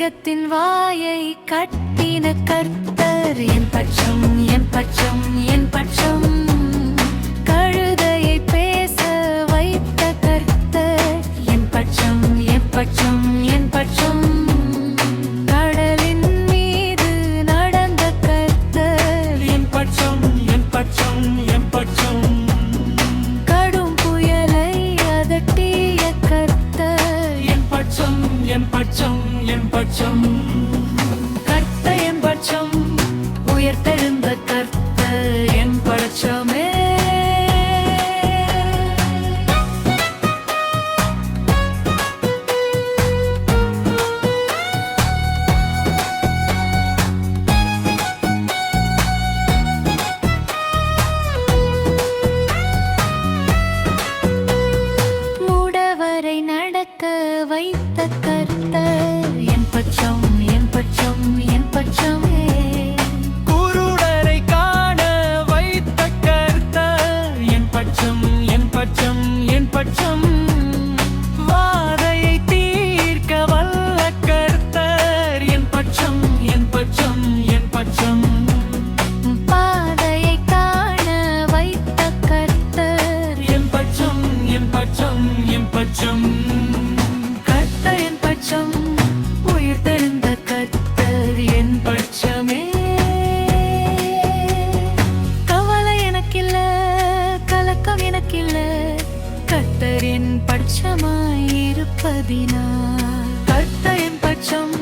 சிங்கத்தின் வாயை கட்டின கர்த்தர் என் பட்சம், என் பட்சம், என் பட்சம். கழுதையை பேச வைத்த கர்த்தர் என் பட்சம், என் பட்சம், என் பட்சம். கடலின் மீது நடந்த கர்த்தர் என் பட்சம், என் பட்சம், என் பட்சம். கடும் புயலை அதட்டிய கர்த்தர் என் பட்சம், என் பட்சம், என் பட்சம். கர்த்தர் என் பட்சம், உயர்த்தெழுந்த கர்த்தர் என் பட்சமே. மூடவரை நடக்க வைத்த கர்த்தர் என் பட்சம், என் பட்சம், என் பட்சமே. குருடரை காண வைத்த கர்த்தர் என் பட்சம், என் பட்சம், என் பட்சம். வாதையை தீர்க்க வல்ல கர்த்தர் என் பட்சம், என் பட்சம், என் பட்சம். பாதையை காண வைத்த கர்த்தர் என் பட்சம், என் பட்சம், என் பட்சம். கர்த்தர் என் பட்சம், உயிர்த்தெழுந்த கர்த்தர் என் பட்சமே. கவலை எனக்கில்ல, கலக்கம் எனக்கில்ல, கர்த்தர் என் பட்சமாயிருப்பதினால். கர்த்தர் என் பட்சம்,